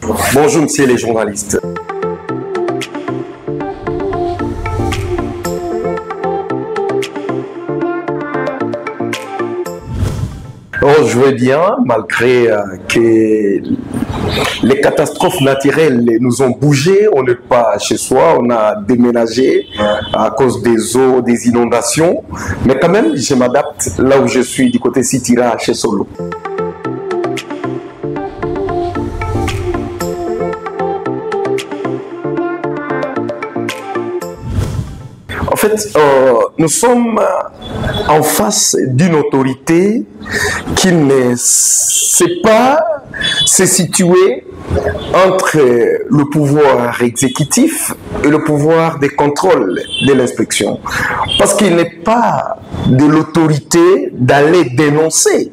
Bonjour, monsieur les journalistes. Oh, je vais bien, malgré que les catastrophes naturelles nous ont bougé. On n'est pas chez soi, on a déménagé à cause des eaux, des inondations. Mais quand même, je m'adapte là où je suis, du côté Sitira, chez Solo. En fait, nous sommes en face d'une autorité qui ne sait pas se situer entre le pouvoir exécutif et le pouvoir de contrôle de l'inspection. Parce qu'il n'est pas de l'autorité d'aller dénoncer.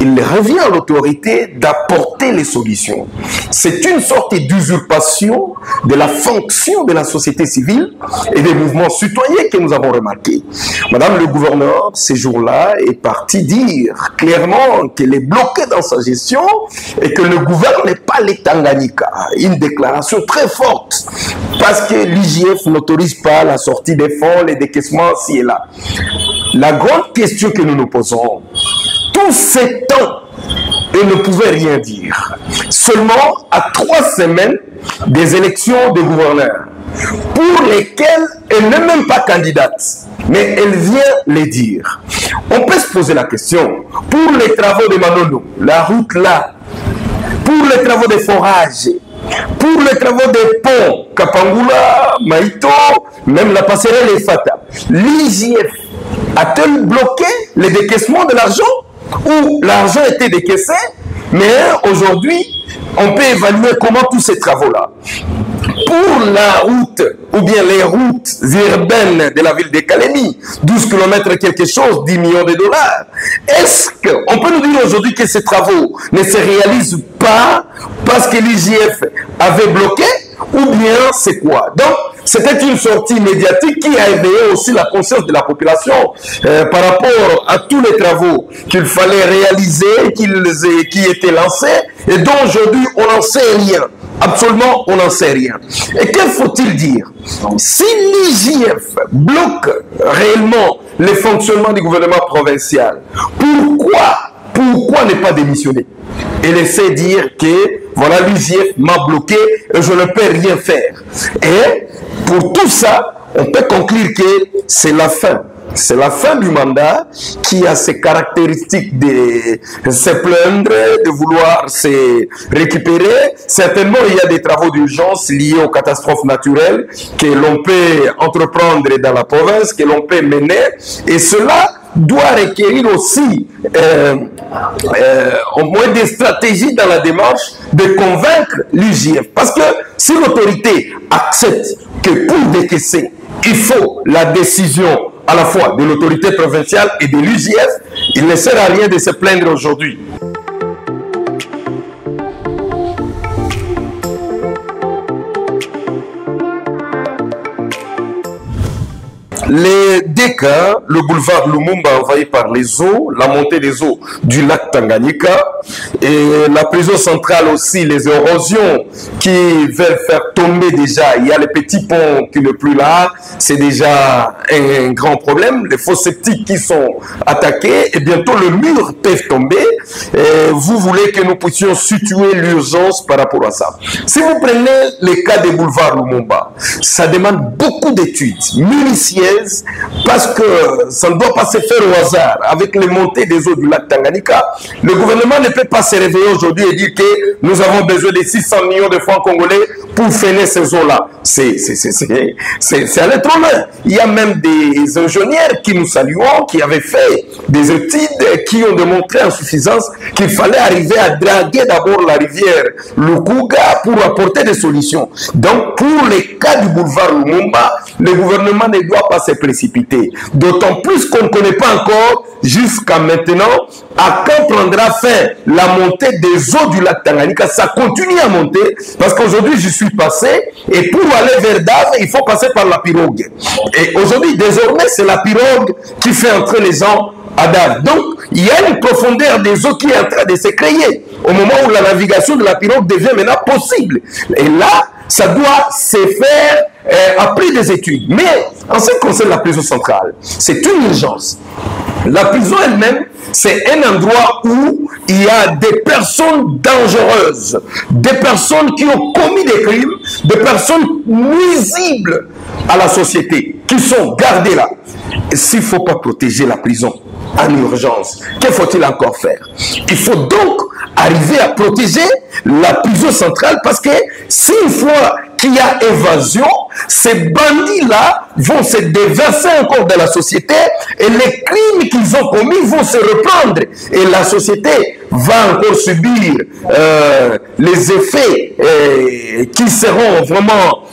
Il revient à l'autorité d'apporter les solutions. C'est une sorte d'usurpation de la fonction de la société civile et des mouvements citoyens que nous avons remarqué. Madame le gouverneur, ces jours-là, est parti dire clairement qu'elle est bloquée dans sa gestion et que ne gouverne pas les Tanganyika. Une déclaration très forte parce que l'IGF n'autorise pas la sortie des fonds, les décaissements ci et là. La grande question que nous nous posons, tous ces temps, elle ne pouvait rien dire. Seulement à 3 semaines des élections de gouverneurs, pour lesquelles elle n'est même pas candidate, mais elle vient les dire. On peut se poser la question, pour les travaux de Manono, la route là, pour les travaux de forage, pour les travaux des ponts, Kapangula, Maïto, même la passerelle et Fata, l'IGF a-t-elle bloqué les décaissements de l'argent ou l'argent était décaissé, mais aujourd'hui, on peut évaluer comment tous ces travaux-là. Pour la route, ou bien les routes urbaines de la ville de Kalemi, 12 km quelque chose, 10 millions de dollars, est-ce qu'on peut nous dire aujourd'hui que ces travaux ne se réalisent pas parce que l'IGF avait bloqué, ou bien c'est quoi? Donc, c'était une sortie médiatique qui a éveillé aussi la conscience de la population par rapport à tous les travaux qu'il fallait réaliser, qui étaient lancés, et dont aujourd'hui on n'en sait rien. Absolument, on n'en sait rien. Et que faut-il dire? Si l'IGF bloque réellement le fonctionnement du gouvernement provincial, pourquoi ne pas démissionner et laisser dire que voilà, l'IGF m'a bloqué et je ne peux rien faire? Et pour tout ça, on peut conclure que c'est la fin. C'est la fin du mandat qui a ces caractéristiques de se plaindre, de vouloir se récupérer. Certainement, il y a des travaux d'urgence liés aux catastrophes naturelles que l'on peut entreprendre dans la province, que l'on peut mener. Et cela doit requérir aussi au moins des stratégies dans la démarche de convaincre l'IGF. Parce que si l'autorité accepte que pour décaisser, il faut la décision à la fois de l'autorité provinciale et de l'IGF, il ne sert à rien de se plaindre aujourd'hui. Les deux cas, le boulevard Lumumba envahi par les eaux, la montée des eaux du lac Tanganyika et la prison centrale aussi, les érosions qui veulent faire tomber déjà. Il y a les petits ponts qui ne plus là, c'est déjà un grand problème. Les fosses septiques qui sont attaqués et bientôt le mur peut tomber. Et vous voulez que nous puissions situer l'urgence par rapport à ça. Si vous prenez les cas des boulevards Lumumba, ça demande beaucoup d'études minutieuses parce que ça ne doit pas se faire au hasard. Avec les montées des eaux du lac Tanganyika, le gouvernement ne peut pas se réveiller aujourd'hui et dire que nous avons besoin de 600 millions de francs congolais pour freiner ces eaux-là. C'est aller trop loin. Il y a même des ingénieurs qui nous saluons, qui avaient fait des études qui ont démontré en suffisance qu'il fallait arriver à draguer d'abord la rivière Lukuga pour apporter des solutions. Donc, pour les cas du boulevard Lumumba, le gouvernement ne doit pas se précipiter. D'autant plus qu'on ne connaît pas encore, jusqu'à maintenant, à quand prendra fin la montée des eaux du lac Tanganyika. Ça continue à monter, parce qu'aujourd'hui, je suis passé, et pour aller vers Dave, il faut passer par la pirogue. Et aujourd'hui, désormais, c'est la pirogue qui fait entrer les gens à Dave. Donc, il y a une profondeur des eaux qui est en train de se créer. au moment où la navigation de la pirogue devient maintenant possible. Et là, ça doit se faire après des études. Mais en ce qui concerne la prison centrale, c'est une urgence. La prison elle-même, c'est un endroit où il y a des personnes dangereuses, des personnes qui ont commis des crimes, des personnes nuisibles à la société, qui sont gardées là. S'il ne faut pas protéger la prison en urgence, que faut-il encore faire? Il faut donc arriver à protéger la prison centrale, parce que si une fois qu'il y a évasion, ces bandits-là vont se déverser encore dans la société et les crimes qu'ils ont commis vont se reprendre. Et la société va encore subir les effets qui seront vraiment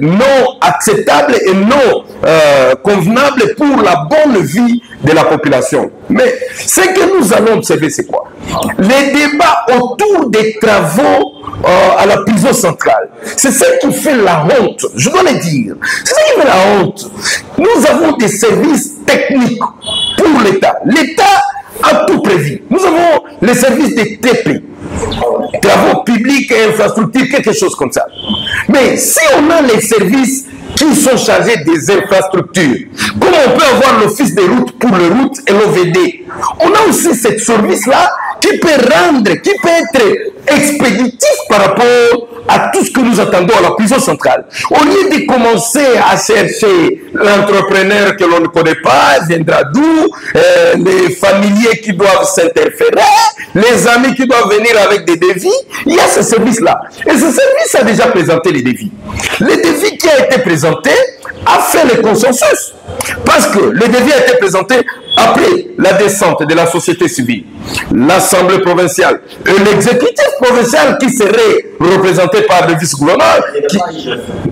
non acceptables et non convenables pour la bonne vie de la population. Mais ce que nous allons observer, c'est quoi? Les débats autour des travaux à la prison centrale, c'est ce qui fait la honte, je dois le dire. C'est ce qui fait la honte. Nous avons des services techniques pour l'État. L'État a tout prévu. Nous avons les services des TP, travaux publics et infrastructures, quelque chose comme ça. Mais si on a les services qui sont chargés des infrastructures, comme on peut avoir l'office des routes pour les routes et l'OVD, on a aussi ce service-là qui peut rendre, qui peut être expéditif par rapport à tout ce que nous attendons à la prison centrale. Au lieu de commencer à chercher l'entrepreneur que l'on ne connaît pas, viendra d'où, les familiers qui doivent s'interférer, les amis qui doivent venir avec des devis, il y a ce service-là. Et ce service a déjà présenté les devis. Le devis qui a été présenté a fait le consensus. Parce que le devis a été présenté après la descente de la société civile, l'Assemblée provinciale et l'exécutif provincial qui serait représenté par le vice-gouverneur.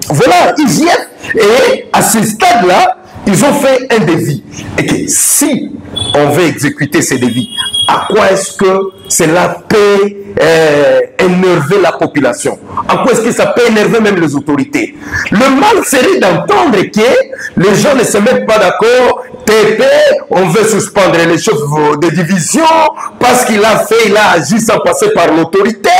Voilà, IGF. Et à ce stade-là, ils ont fait un devis. Et que si on veut exécuter ces devis, à quoi est-ce que cela peut énerver la population? En quoi est-ce que ça peut énerver même les autorités? Le mal serait d'entendre que les gens ne se mettent pas d'accord. TP, on veut suspendre les chefs de division parce qu'il a agi sans passer par l'autorité.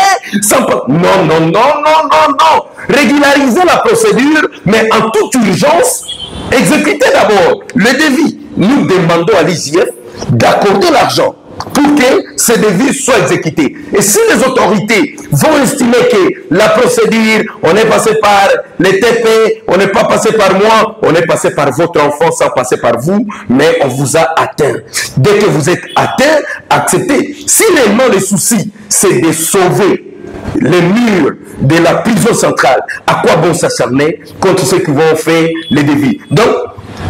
Non, non, non, non, non, non. Régulariser la procédure, mais en toute urgence, exécuter d'abord le devis. Nous demandons à l'IGF d'accorder l'argent pour que ces devis soient exécutés. Et si les autorités vont estimer que la procédure, on est passé par les TP, on n'est pas passé par moi, on est passé par votre enfant sans passer par vous, mais on vous a atteint. Dès que vous êtes atteint, acceptez. Si réellement le souci, c'est de sauver les murs de la prison centrale, à quoi bon s'acharner contre ceux qui vont faire les devis? Donc,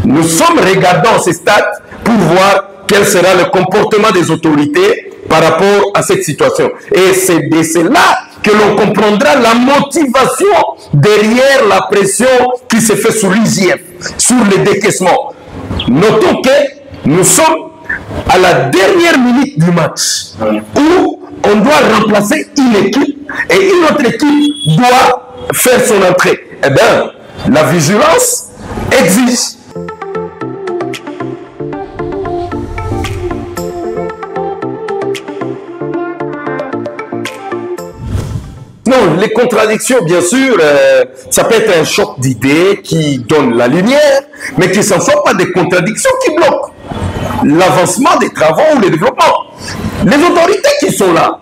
nous sommes regardants à ce stade pour voir quel sera le comportement des autorités par rapport à cette situation. Et c'est de cela que l'on comprendra la motivation derrière la pression qui se fait sur l'IGF, sur le décaissement. Notons que nous sommes à la dernière minute du match où on doit remplacer une équipe et une autre équipe doit faire son entrée. Eh bien, la vigilance exige. Non, les contradictions, bien sûr, ça peut être un choc d'idées qui donne la lumière, mais qui ne sont pas des contradictions qui bloquent l'avancement des travaux ou le développement. Les autorités qui sont là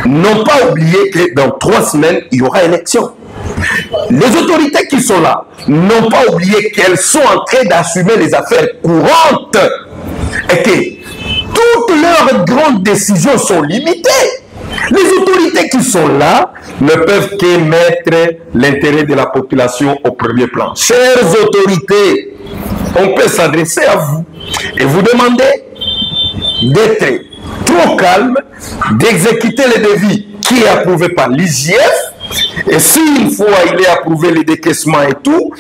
n'ont pas oublié que dans 3 semaines, il y aura élection. Les autorités qui sont là n'ont pas oublié qu'elles sont en train d'assumer les affaires courantes et que toutes leurs grandes décisions sont limitées. Les autorités qui sont là ne peuvent que mettre l'intérêt de la population au premier plan. Chères autorités, on peut s'adresser à vous et vous demander d'être trop calme, d'exécuter le devis qui est approuvé par l'IGF. Et si une fois il est approuvé le décaissement et tout,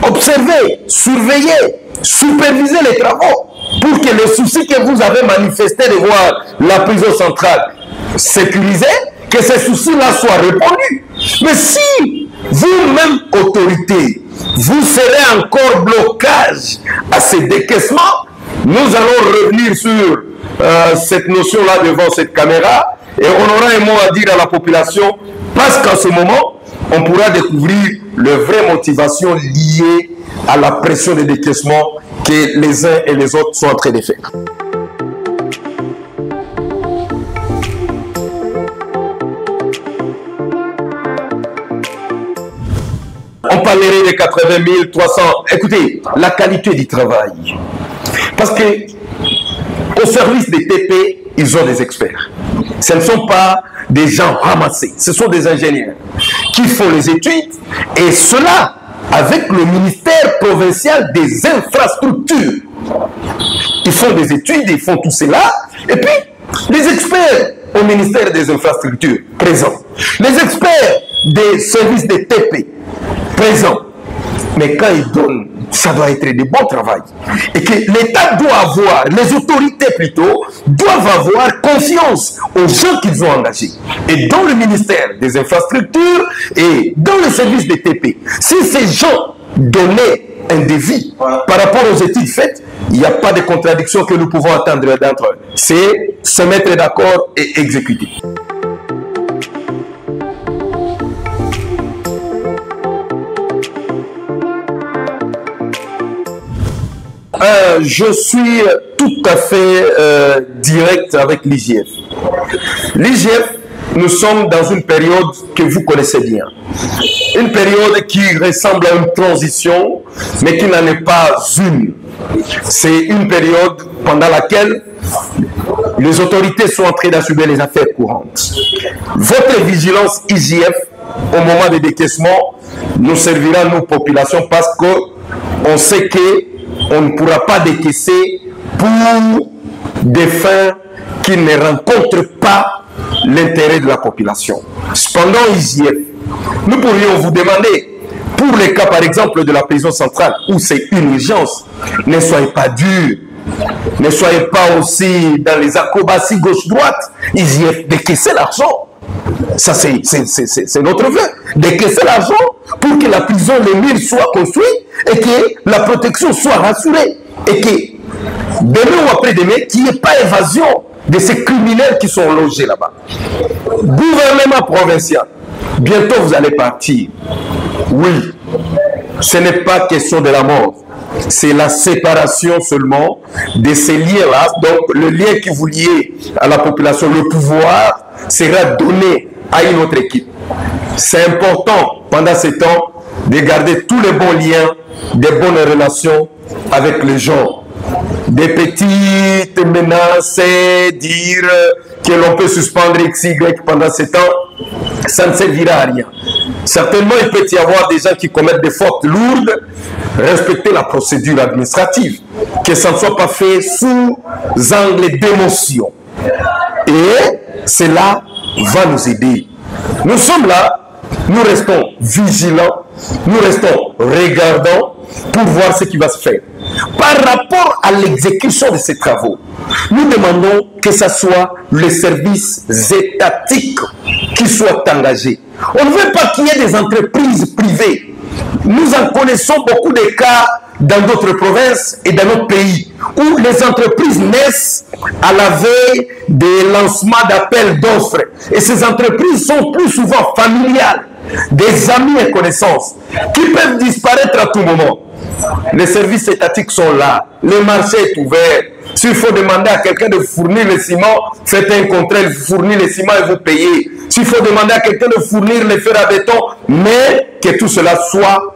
observez, surveillez, supervisez les travaux pour que le souci que vous avez manifesté de voir la prison centrale sécurisée, que ces soucis-là soient répondus. Mais si vous-même, autorité, vous serez encore blocage à ces décaissements, nous allons revenir sur cette notion-là devant cette caméra Et on aura un mot à dire à la population parce qu'en ce moment, on pourra découvrir les vraies motivations liées à la pression de décaissement que les uns et les autres sont en train de faire. On parlerait de 80 300. Écoutez, la qualité du travail. Parce que au service des TP, ils ont des experts. Ce ne sont pas des gens ramassés. Ce sont des ingénieurs qui font les études. Et cela avec le ministère provincial des infrastructures. Ils font des études, ils font tout cela. Et puis, les experts au ministère des infrastructures, présents. Les experts des services des TP, présents. Mais quand ils donnent, ça doit être de bon travail. Et que l'État doit avoir, les autorités plutôt, doivent avoir confiance aux gens qu'ils ont engagés. Et dans le ministère des infrastructures et dans le service des TP, si ces gens donnaient un devis par rapport aux études faites, il n'y a pas de contradiction que nous pouvons attendre d'entre eux. C'est se mettre d'accord et exécuter. Je suis tout à fait direct avec l'IGF. L'IGF, nous sommes dans une période que vous connaissez bien. Une période qui ressemble à une transition, mais qui n'en est pas une. C'est une période pendant laquelle les autorités sont en train d'assumer les affaires courantes. Votre vigilance IGF au moment des décaissements nous servira, nous, populations, parce qu'on sait qu'on ne pourra pas décaisser pour des fins qui ne rencontrent pas l'intérêt de la population. Cependant, IGF, nous pourrions vous demander, pour les cas par exemple de la prison centrale, où c'est une urgence, ne soyez pas dur, ne soyez pas aussi dans les acrobaties gauche-droite, IGF, décaisser l'argent. Ça, c'est notre vœu. Décaisser l'argent pour que la prison, les murs soient construits et que la protection soit rassurée. Et que demain ou après-demain, qu'il n'y ait pas évasion de ces criminels qui sont logés là-bas. Gouvernement provincial, bientôt vous allez partir. Oui, ce n'est pas question de la mort. C'est la séparation seulement de ces liens-là. Donc, le lien qui vous lie à la population, le pouvoir, sera donné à une autre équipe. C'est important, pendant ce temps, de garder tous les bons liens, des bonnes relations avec les gens. Des petites menaces, dire que l'on peut suspendre XY pendant ce temps, ça ne servira à rien. Certainement, il peut y avoir des gens qui commettent des fautes lourdes, respecter la procédure administrative, que ça ne soit pas fait sous angle d'émotion. Et cela va nous aider. Nous sommes là, nous restons vigilants, nous restons regardants pour voir ce qui va se faire. Par rapport à l'exécution de ces travaux, nous demandons que ce soit les services étatiques qui soient engagés. On ne veut pas qu'il y ait des entreprises privées. Nous en connaissons beaucoup de cas dans d'autres provinces et dans notre pays où les entreprises naissent à la veille des lancements d'appels d'offres. Et ces entreprises sont plus souvent familiales, des amis et connaissances qui peuvent disparaître à tout moment. Les services étatiques sont là, le marché est ouvert. S'il faut demander à quelqu'un de fournir le ciment, faites un contrat, il fournit le ciment et vous payez. S'il faut demander à quelqu'un de fournir le fer à béton, mais que tout cela soit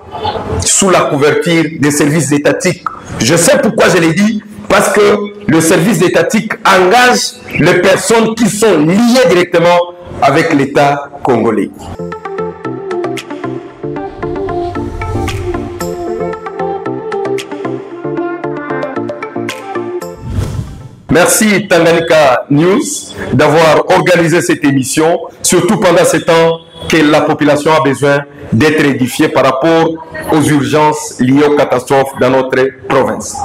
sous la couverture des services étatiques. Je sais pourquoi je l'ai dit, parce que le service étatique engage les personnes qui sont liées directement avec l'État congolais. Merci Tanganyika News d'avoir organisé cette émission, surtout pendant ce temps que la population a besoin d'être édifiée par rapport aux urgences liées aux catastrophes dans notre province.